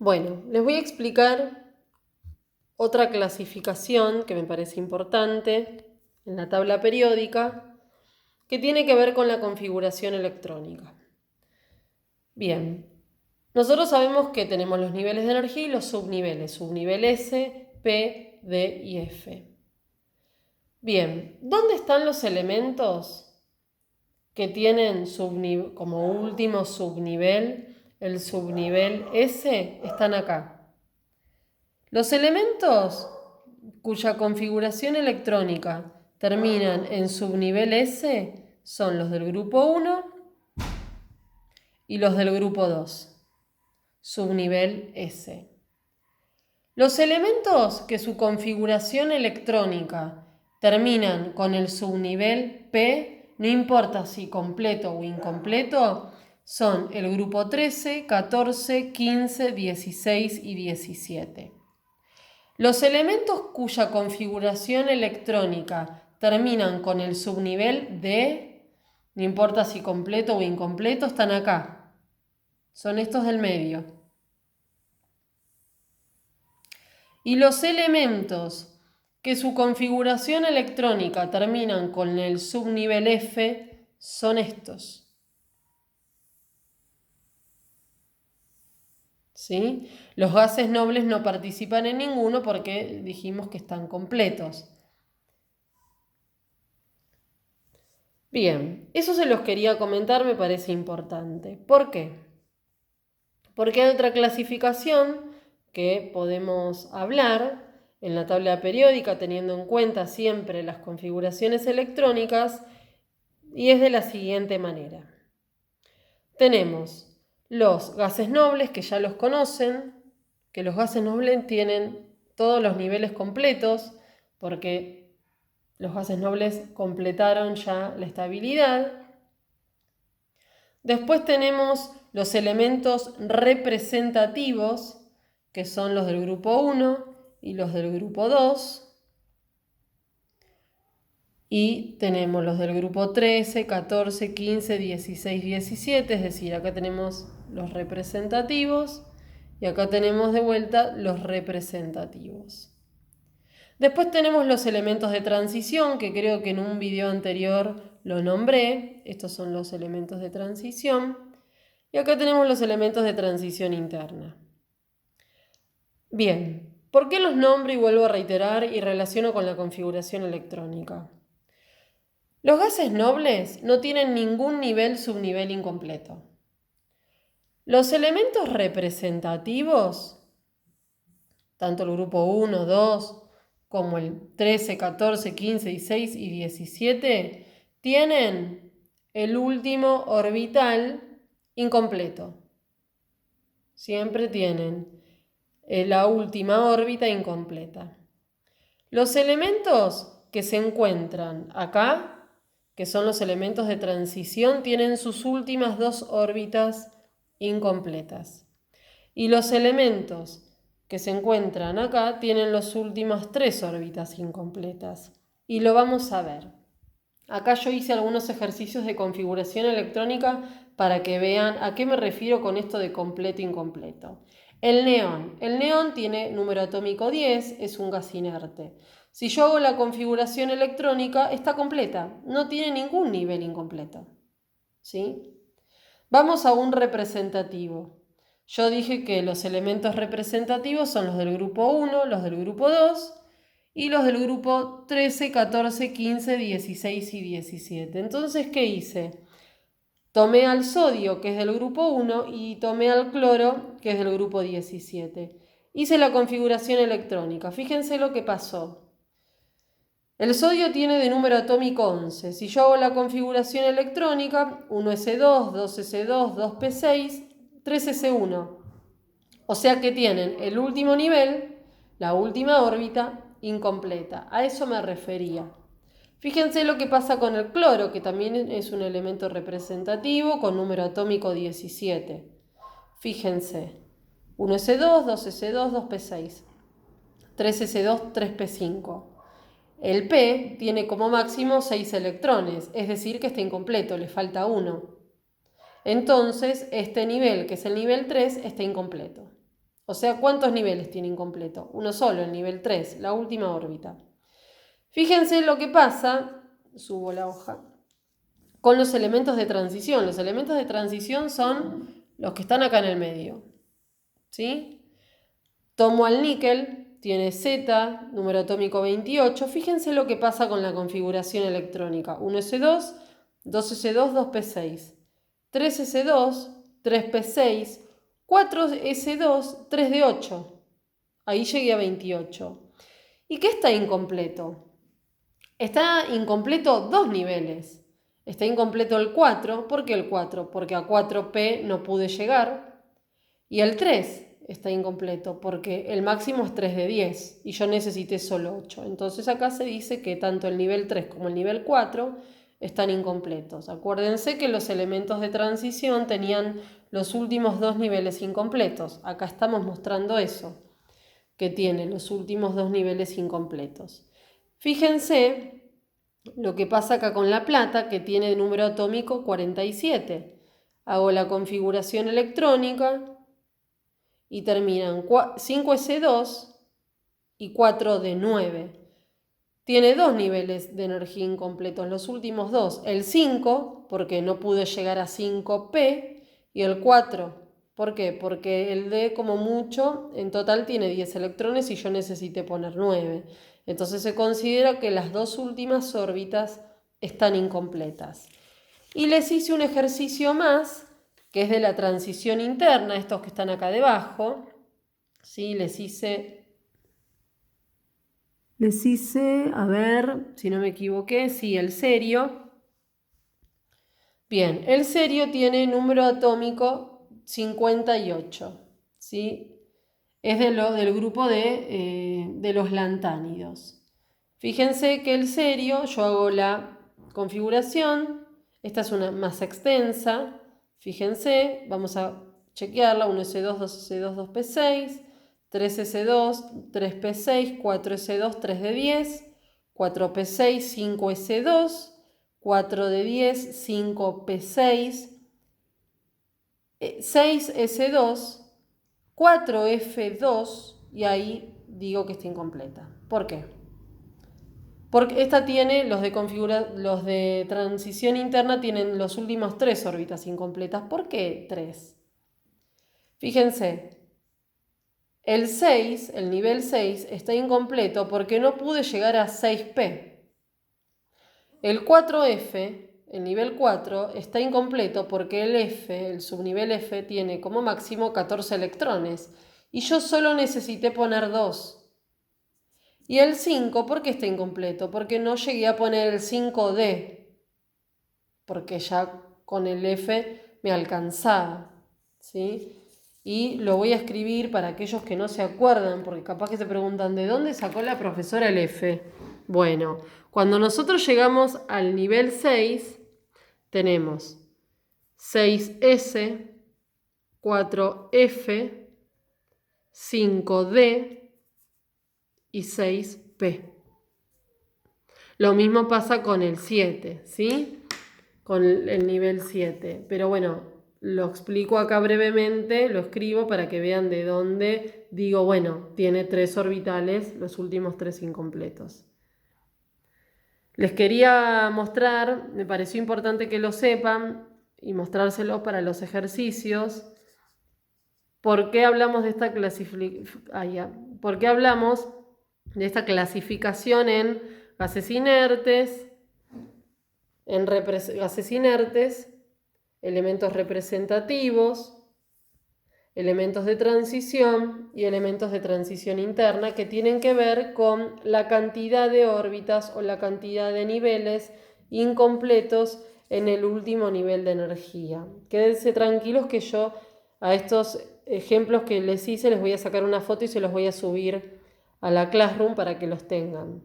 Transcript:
Bueno, les voy a explicar otra clasificación que me parece importante en la tabla periódica, que tiene que ver con la configuración electrónica. Bien, nosotros sabemos que tenemos los niveles de energía y los subniveles, subnivel S, P, D y F. Bien, ¿dónde están los elementos que tienen como último subnivel el subnivel S? Están acá. Los elementos cuya configuración electrónica terminan en subnivel S son los del grupo 1 y los del grupo 2, subnivel S. Los elementos que su configuración electrónica terminan con el subnivel P, no importa si completo o incompleto, son el grupo 13, 14, 15, 16 y 17. Los elementos cuya configuración electrónica terminan con el subnivel D, no importa si completo o incompleto, están acá. Son estos del medio. Y los elementos que su configuración electrónica terminan con el subnivel F son estos. ¿Sí? Los gases nobles no participan en ninguno porque dijimos que están completos. Bien, eso se los quería comentar, me parece importante. ¿Por qué? Porque hay otra clasificación que podemos hablar en la tabla periódica teniendo en cuenta siempre las configuraciones electrónicas y es de la siguiente manera. Tenemos los gases nobles, que ya los conocen, que los gases nobles tienen todos los niveles completos porque los gases nobles completaron ya la estabilidad. Después tenemos los elementos representativos, que son los del grupo 1 y los del grupo 2. Y tenemos los del grupo 13, 14, 15, 16, 17, es decir, acá tenemos los representativos y acá tenemos de vuelta los representativos. Después tenemos los elementos de transición, que creo que en un video anterior lo nombré. Estos son los elementos de transición. Y acá tenemos los elementos de transición interna. Bien, ¿por qué los nombro y vuelvo a reiterar y relaciono con la configuración electrónica? Los gases nobles no tienen ningún nivel subnivel incompleto. Los elementos representativos, tanto el grupo 1, 2, como el 13, 14, 15, 16 y 17, tienen el último orbital incompleto. Siempre tienen la última órbita incompleta. Los elementos que se encuentran acá, que son los elementos de transición, tienen sus últimas dos órbitas incompletas. Y los elementos que se encuentran acá tienen las últimas tres órbitas incompletas. Y lo vamos a ver. Acá yo hice algunos ejercicios de configuración electrónica para que vean a qué me refiero con esto de completo e incompleto. El neón tiene número atómico 10, es un gas inerte. Si yo hago la configuración electrónica, está completa, no tiene ningún nivel incompleto. ¿Sí? Vamos a un representativo. Yo dije que los elementos representativos son los del grupo 1, los del grupo 2 y los del grupo 13, 14, 15, 16 y 17. Entonces, ¿qué hice? Tomé al sodio, que es del grupo 1, y tomé al cloro, que es del grupo 17. Hice la configuración electrónica. Fíjense lo que pasó. El sodio tiene de número atómico 11. Si yo hago la configuración electrónica, 1s2, 2s2, 2p6, 3s1. O sea que tienen el último nivel, la última órbita, incompleta. A eso me refería. Fíjense lo que pasa con el cloro, que también es un elemento representativo con número atómico 17. Fíjense, 1s2, 2s2, 2p6, 3s2, 3p5. El P tiene como máximo 6 electrones, es decir que está incompleto, le falta 1. Entonces, este nivel, que es el nivel 3, está incompleto. O sea, ¿cuántos niveles tiene incompleto? Uno solo, el nivel 3, la última órbita. Fíjense lo que pasa, subo la hoja, con los elementos de transición. Los elementos de transición son los que están acá en el medio. ¿Sí? Tomo al níquel, tiene Z, número atómico 28. Fíjense lo que pasa con la configuración electrónica. 1s2, 2s2, 2p6. 3s2, 3p6. 4s2, 3d8. Ahí llegué a 28. ¿Y qué está incompleto? Está incompleto dos niveles. Está incompleto el 4. ¿Por qué el 4? Porque a 4p no pude llegar. Y el 3 está incompleto porque el máximo es 3 de 10 y yo necesité solo 8. Entonces acá se dice que tanto el nivel 3 como el nivel 4 están incompletos. Acuérdense que los elementos de transición tenían los últimos dos niveles incompletos. Acá estamos mostrando eso, que tiene los últimos dos niveles incompletos. Fíjense lo que pasa acá con la plata, que tiene número atómico 47. Hago la configuración electrónica y terminan 5s2 y 4d9. Tiene dos niveles de energía incompletos, los últimos dos. El 5, porque no pude llegar a 5p, y el 4. ¿Por qué? Porque el D, como mucho, en total tiene 10 electrones y yo necesité poner 9. Entonces se considera que las dos últimas órbitas están incompletas. Y les hice un ejercicio más, que es de la transición interna, estos que están acá debajo. ¿Sí? Les hice, a ver si no me equivoqué, sí, el cerio. Bien, el cerio tiene número atómico 58, ¿sí? Es del grupo de los lantánidos. Fíjense que el cerio, yo hago la configuración, esta es una más extensa, fíjense, vamos a chequearla, 1s2, 2s2, 2p6, 3s2, 3p6, 4s2, 3d10, 4p6, 5s2, 4d10, 5p6, 6s2, 4f2 y ahí digo que está incompleta. ¿Por qué? Porque esta tiene, los de transición interna tienen los últimos tres órbitas incompletas. ¿Por qué 3? Fíjense, el 6, el nivel 6, está incompleto porque no pude llegar a 6p. El 4f, el nivel 4, está incompleto porque el F, el subnivel F, tiene como máximo 14 electrones y yo solo necesité poner 2. Y el 5, ¿por qué está incompleto? Porque no llegué a poner el 5D, porque ya con el F me alcanzaba, ¿sí? Y lo voy a escribir para aquellos que no se acuerdan, porque capaz que se preguntan, ¿de dónde sacó la profesora el F? Bueno, cuando nosotros llegamos al nivel 6, tenemos 6S, 4F, 5D y 6P. Lo mismo pasa con el 7, ¿sí? Con el nivel 7. Pero bueno, lo explico acá brevemente, lo escribo para que vean de dónde digo, bueno, tiene 3 orbitales, los últimos 3 incompletos. Les quería mostrar, me pareció importante que lo sepan y mostrárselo para los ejercicios. ¿Por qué hablamos de esta clasificación en gases inertes, gases inertes, elementos representativos, elementos de transición y elementos de transición interna que tienen que ver con la cantidad de órbitas o la cantidad de niveles incompletos en el último nivel de energía? Quédense tranquilos que yo a estos ejemplos que les hice les voy a sacar una foto y se los voy a subir a la Classroom para que los tengan.